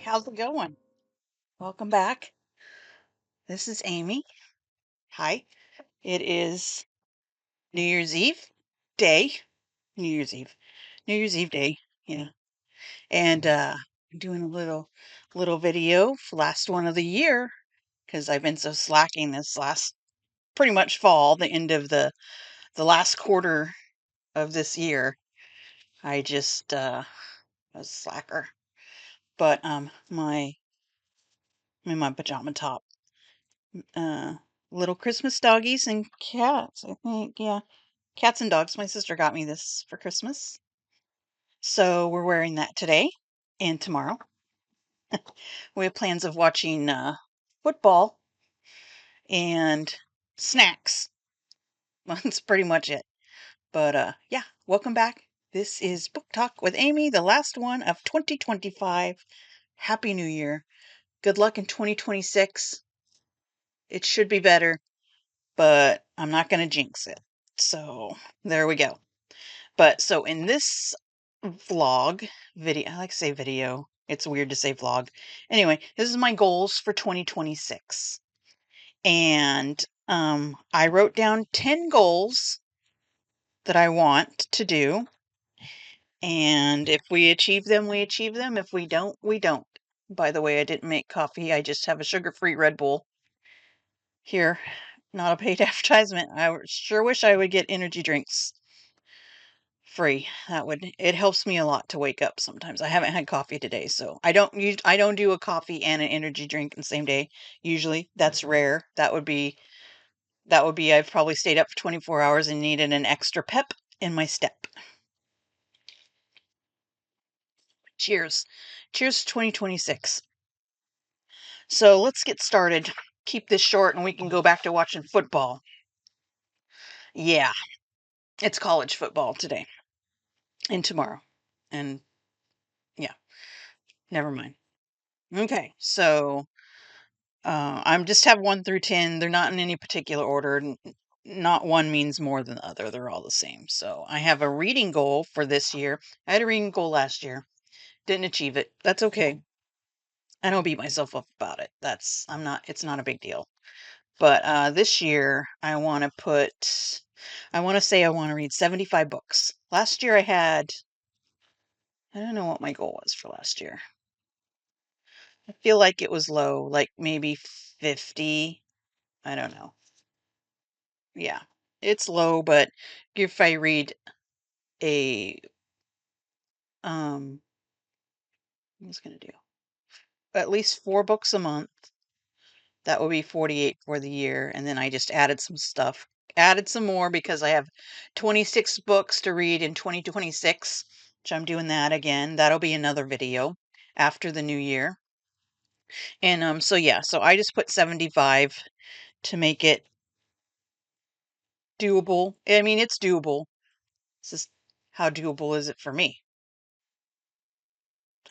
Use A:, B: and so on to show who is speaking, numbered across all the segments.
A: how's it going? Welcome back. This is Amy. Hi. It is New Year's Eve day. New Year's Eve. New Year's Eve day. Yeah. And I'm doing a little video for last one of the year because I've been so slacking this last pretty much fall, the end of the last quarter of this year. I just was slacker. But I'm in my pajama top. Uh Little Christmas doggies and cats, I think. Yeah. Cats and dogs. My sister got me this for Christmas. So we're wearing that today and tomorrow. We have plans of watching football and snacks. That's pretty much it. But yeah, welcome back. This is Book Talk with Amy, the last one of 2025. Happy New Year. Good luck in 2026. It should be better, but I'm not going to jinx it. So there we go. But so in this vlog video, I like to say video. It's weird to say vlog. Anyway, this is my goals for 2026. And I wrote down 10 goals that I want to do. And if we achieve them, we achieve them. If we don't, we don't. By the way, I didn't make coffee. I just have a sugar-free Red Bull here. Not a paid advertisement. I sure wish I would get energy drinks free. It helps me a lot to wake up sometimes. I haven't had coffee today, so I don't do a coffee and an energy drink in the same day. Usually, that's rare. That would be I've probably stayed up for 24 hours and needed an extra pep in my step. Cheers. Cheers to 2026. So, let's get started. Keep this short and we can go back to watching football. Yeah, it's college football today and tomorrow. And yeah, never mind. Okay, so I'm just have 1 through 10. They're not in any particular order. Not one means more than the other. They're all the same. So I have a reading goal for this year. I had a reading goal last year. Didn't achieve it. That's okay. I don't beat myself up about it. It's not a big deal. But this year I want to say I want to read 75 books. Last year I don't know what my goal was for last year. I feel like it was low, like maybe 50. I don't know. Yeah, it's low, but if I read a, what was gonna do? At least 4 books a month, that would be 48 for the year, and then I just added some stuff. Added some more because I have 26 books to read in 2026, which I'm doing that again. That'll be another video after the new year. And so yeah, so I just put 75 to make it doable. I mean, it's doable. It's just how doable is it for me?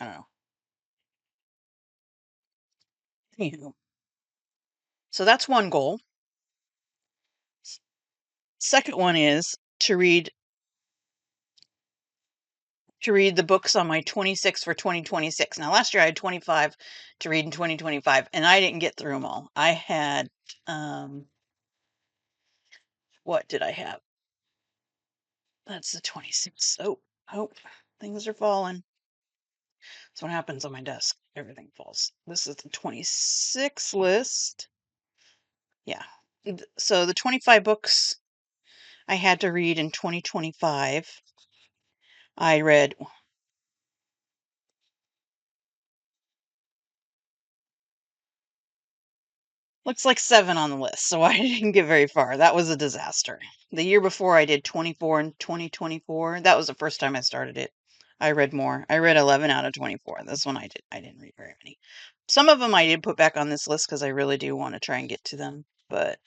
A: I don't know. Anywho. So that's one goal. Second one is to read the books on my 26 for 2026. Now last year I had 25 to read in 2025 and I didn't get through them all. I had what did I have? That's the 26. Oh, things are falling. That's what happens on my desk. Everything falls. This is the 26 list. Yeah. So the 25 books I had to read in 2025. I read looks like 7 on the list, so I didn't get very far. That was a disaster. The year before I did 24 in 2024. That was the first time I started it. I read more. I read 11 out of 24. This one I didn't read very many. Some of them I did put back on this list because I really do want to try and get to them. But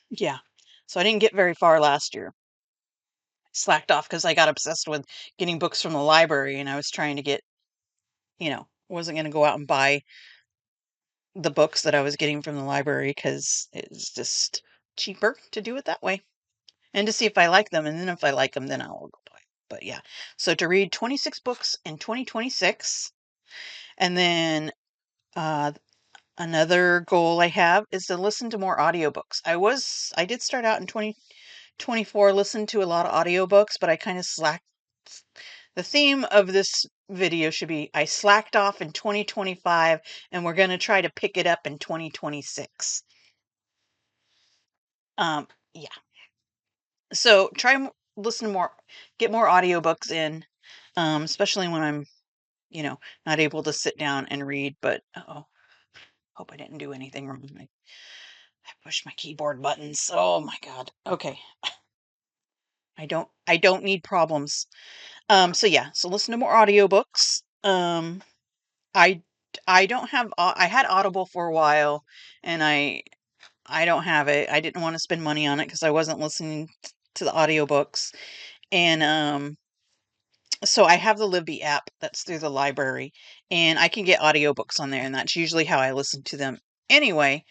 A: yeah. So I didn't get very far last year. Slacked off because I got obsessed with getting books from the library and I was trying to get, wasn't going to go out and buy the books that I was getting from the library because it's just cheaper to do it that way and to see if I like them. And then if I like them, then I'll go buy. But yeah, so to read 26 books in 2026. And then another goal I have is to listen to more audiobooks. I did start out in 2024, listen to a lot of audiobooks, but I kind of slacked. The theme of this video should be I slacked off in 2025 and we're going to try to pick it up in 2026. Yeah. So listen to more, get more audiobooks in, especially when I'm, not able to sit down and read, but hope I didn't do anything wrong. I pushed my keyboard buttons. Oh my God. Okay. I don't need problems. So yeah, so listen to more audiobooks. I I don't have I had Audible for a while and I don't have it. I didn't want to spend money on it because I wasn't listening to the audiobooks. And so I have the Libby app that's through the library and I can get audiobooks on there and that's usually how I listen to them anyway.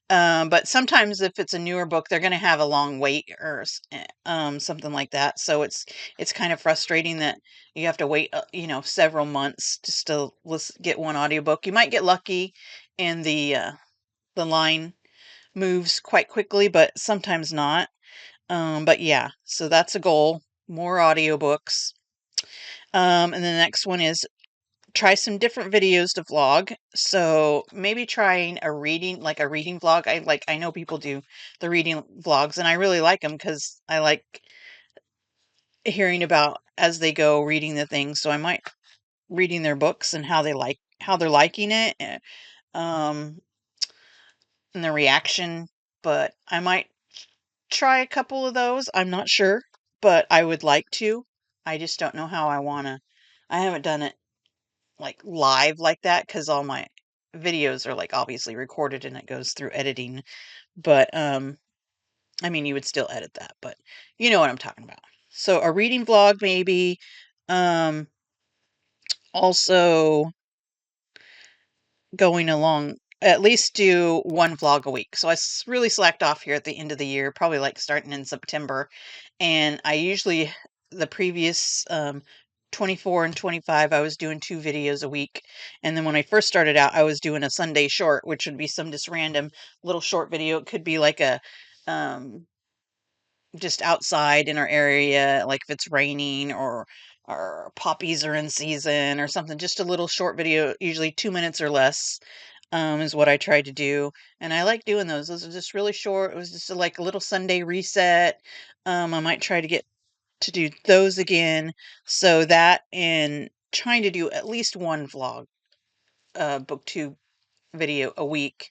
A: But sometimes if it's a newer book, they're going to have a long wait or something like that. So it's kind of frustrating that you have to wait, several months just to get one audiobook. You might get lucky and the line moves quite quickly, but sometimes not. But yeah, so that's a goal, more audiobooks. And the next one is try some different videos to vlog. So maybe trying like a reading vlog. I know people do the reading vlogs and I really like them because I like hearing about as they go reading the things. So I might reading their books and how they're liking it, um, and the reaction. But I might try a couple of those. I'm not sure, but I would like to. I just don't know how I wanna. I haven't done it like live like that because all my videos are like obviously recorded and it goes through editing. But I mean you would still edit that, but you know what I'm talking about. So a reading vlog maybe. Um Also going along at least do one vlog a week. So really slacked off here at the end of the year, probably like starting in September. And I usually, the previous 24 and 25, I was doing 2 videos a week. And then when I first started out, I was doing a Sunday short, which would be some just random little short video. It could be like um, just outside in our area, like if it's raining or poppies are in season or something, just a little short video, usually 2 minutes or less, is what I tried to do. And I like doing those. Those are just really short. It was just like a little Sunday reset. I might try to get to do those again. So that and trying to do at least one vlog, booktube video a week.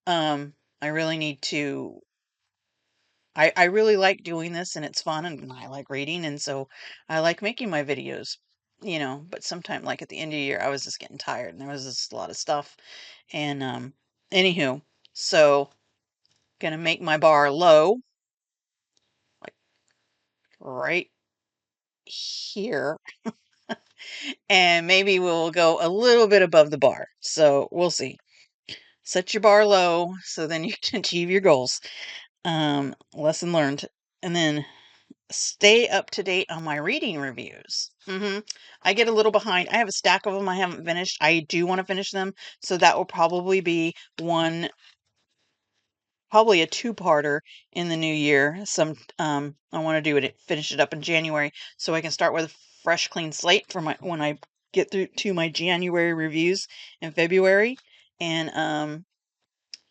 A: I really need to I really like doing this and it's fun and I like reading and so I like making my videos, but sometime like at the end of the year I was just getting tired and there was just a lot of stuff. And anywho, so gonna make my bar low, like right here, and maybe we'll go a little bit above the bar. So we'll see. Set your bar low so then you can achieve your goals. Lesson learned. And then stay up to date on my reading reviews. I get a little behind. I have a stack of them I haven't finished. I do want to finish them, so that will probably be probably a two-parter in the new year. I want to finish it up in January, so I can start with a fresh, clean slate for my when I get through to my January reviews in February, and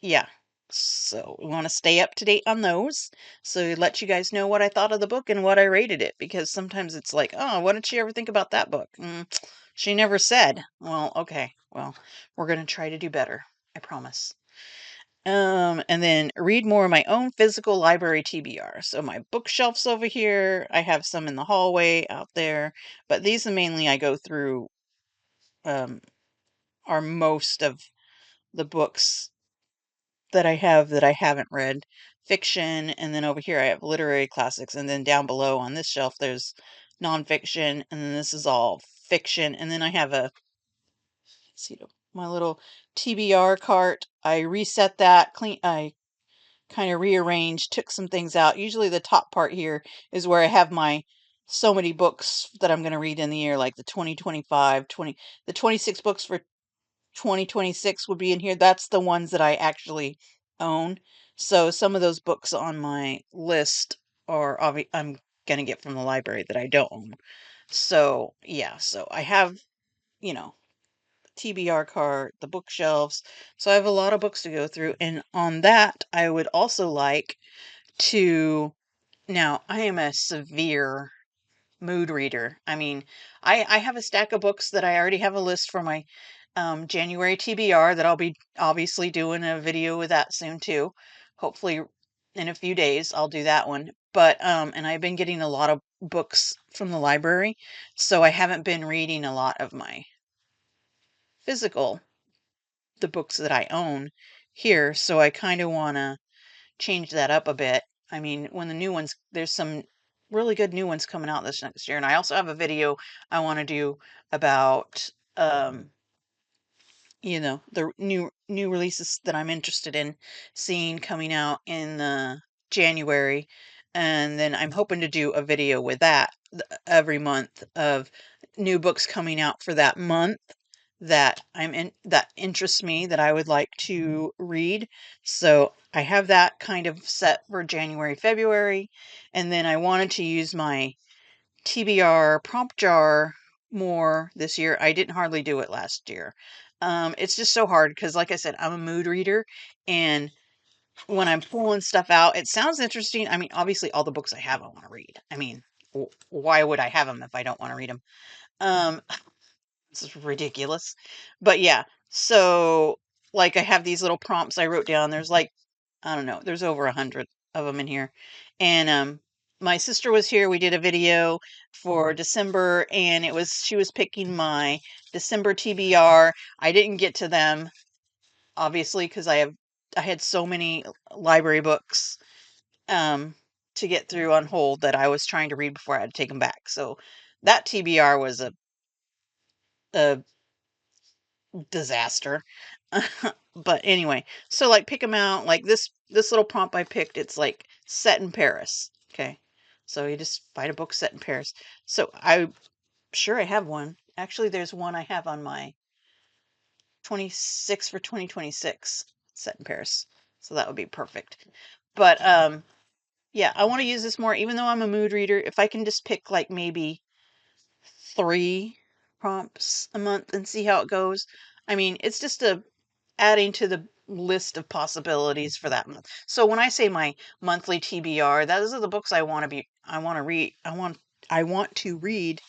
A: yeah. So we want to stay up to date on those. So let you guys know what I thought of the book and what I rated it because sometimes it's like, oh, what did she ever think about that book? She never said. Well, okay. Well, we're going to try to do better. I promise. And then read more of my own physical library TBR. So my bookshelves over here, I have some in the hallway out there, but these are mainly I go through um are most of the books that I haven't read, fiction, and then over here I have literary classics, and then down below on this shelf there's nonfiction, and then this is all fiction, and then I have my little TBR cart. I reset that, I kind of rearranged, took some things out. Usually the top part here is where I have my so many books that I'm going to read in the year, like the 2025, the 26 books for 2026 would be in here. That's the ones that I actually own. So some of those books on my list are I'm going to get from the library that I don't own. So, yeah, so I have, you know, TBR cart, the bookshelves. So I have a lot of books to go through. And on that, I would also like to. Now, I am a severe mood reader. I mean, I have a stack of books that I already have a list for my January TBR that I'll be obviously doing a video with that soon too. Hopefully in a few days I'll do that one. But and I've been getting a lot of books from the library, so I haven't been reading a lot of my physical the books that I own here, so I kind of want to change that up a bit. I mean, when the new ones, there's some really good new ones coming out this next year. And I also have a video I want to do about, the new releases that I'm interested in seeing coming out in January. And then I'm hoping to do a video with that every month of new books coming out for that month that that interests me that I would like to read. So I have that kind of set for January, February, and then I wanted to use my TBR prompt jar more this year. I didn't hardly do it last year. It's just so hard because, like I said, I'm a mood reader, and when I'm pulling stuff out, it sounds interesting. I mean, obviously, all the books I have, I want to read. I mean, why would I have them if I don't want to read them? Um, It's ridiculous. But yeah, so like I have these little prompts I wrote down. There's like, I don't know, there's over 100 of them in here. And my sister was here. We did a video for December and she was picking my December TBR. I didn't get to them obviously because I had so many library books um to get through on hold that I was trying to read before I had to take them back. So that TBR was a disaster. But anyway, so like pick them out. Like this little prompt I picked, it's like set in Paris. Okay. So you just find a book set in Paris. So I'm sure I have one. Actually, there's one I have on my 26 for 2026 set in Paris. So that would be perfect. But yeah, I want to use this more even though I'm a mood reader. If I can just pick like maybe 3 prompts a month and see how it goes. I mean, it's just a adding to the list of possibilities for that month. So when I say my monthly TBR, those are the books I want to read, I want to read,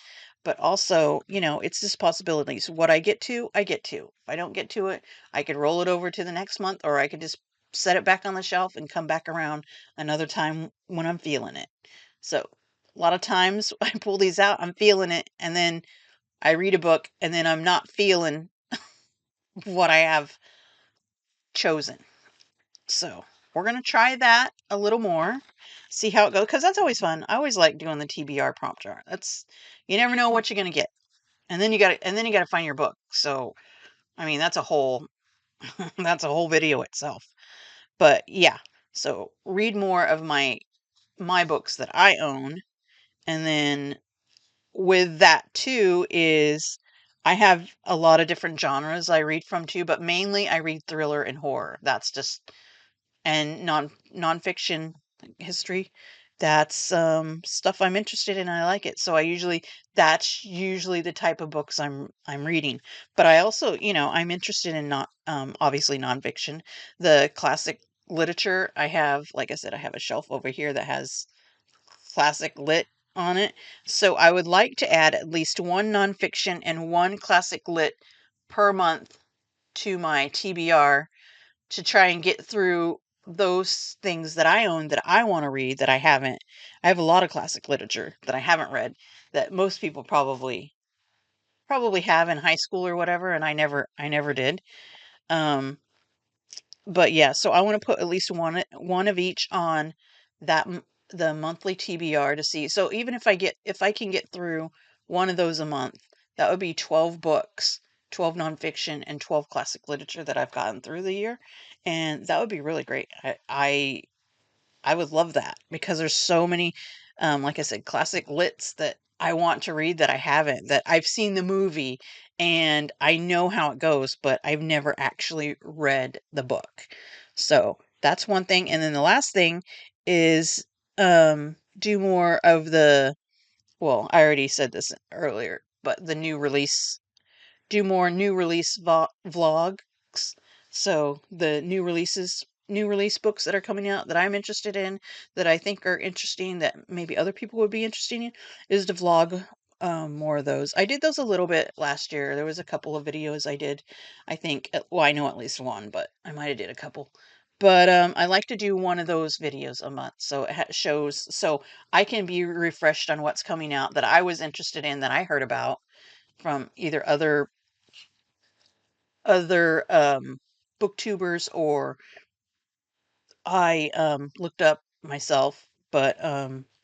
A: but also, it's just possibilities. What I get to, I get to. If I don't get to it, I could roll it over to the next month or I could just set it back on the shelf and come back around another time when I'm feeling it. So, a lot of times I pull these out, I'm feeling it, and then I read a book and then I'm not feeling what I have chosen. So we're going to try that a little more, see how it goes, because that's always fun. I always like doing the TBR prompt jar. You never know what you're going to get. And then you got to find your book. So, I mean, that's a whole video itself. But yeah, so read more of my books that I own. And then with that too is I have a lot of different genres I read from too, but mainly I read thriller and horror. That's just and nonfiction history. That's stuff I'm interested in. I like it, so that's usually the type of books I'm reading. But I also, I'm interested in not obviously nonfiction, the classic literature. Like I said, I have a shelf over here that has classic lit on it. So I would like to add at least one nonfiction and one classic lit per month to my TBR to try and get through those things that I own that I want to read that I haven't. I have a lot of classic literature that I haven't read that most people probably have in high school or whatever, and I never did. Um, but yeah, so I want to put at least one of each on the monthly TBR to see. So even if I can get through one of those a month, that would be 12 books, 12 nonfiction and 12 classic literature that I've gotten through the year, and that would be really great. I would love that because there's so many. like I said, classic lits that I want to read that I haven't, that I've seen the movie and I know how it goes, but I've never actually read the book. So that's one thing. And then the last thing is do more of the, well, I already said this earlier, but the new release, do more new release vlogs. So the new release books that are coming out that I'm interested in, that I think are interesting, that maybe other people would be interested in, is to vlog more of those. I did those a little bit last year. There was a couple of videos I did. I think, well, I know at least one, but I might have did a couple. But I like to do one of those videos a month, so it shows, so I can be refreshed on what's coming out that I was interested in, that I heard about from either other booktubers, or I looked up myself. But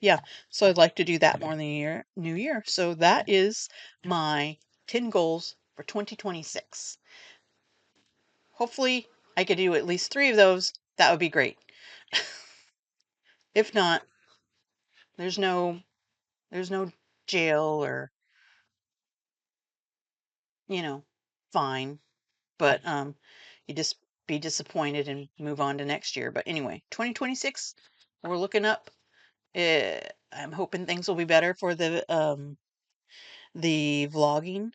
A: yeah, so I'd like to do that more in the new year. So that is my 10 goals for 2026. Hopefully I could do at least 3 of those. That would be great. If not, there's no there's no jail or, you know, fine. But you just be disappointed and move on to next year. But anyway, 2026, we're looking up. I'm hoping things will be better for the vlogging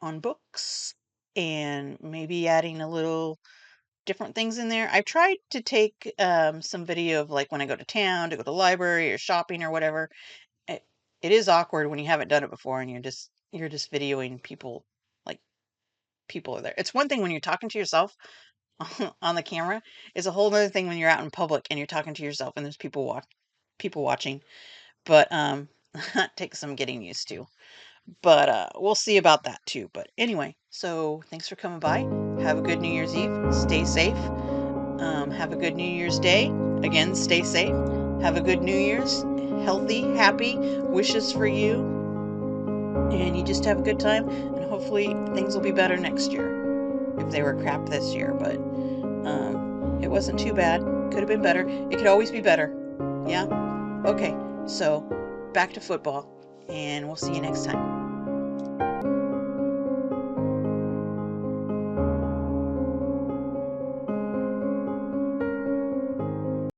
A: on books, and maybe adding a little different things in there. I've tried to take some video of, like, when I go to town, to go to the library or shopping or whatever. It, it is awkward when you haven't done it before and you're just videoing people, like, people are there. It's one thing when you're talking to yourself on the camera. It's a whole other thing when you're out in public and you're talking to yourself and there's people watching. But takes some getting used to. But we'll see about that too. But anyway, so thanks for coming by. Have a good New Year's Eve. Stay safe. Have a good New Year's Day. Again, stay safe. Have a good New Year's. Healthy, happy wishes for you. And you just have a good time. And hopefully things will be better next year. If they were crap this year. But it wasn't too bad. Could have been better. It could always be better. Yeah? Okay. So back to football. And we'll see you next time.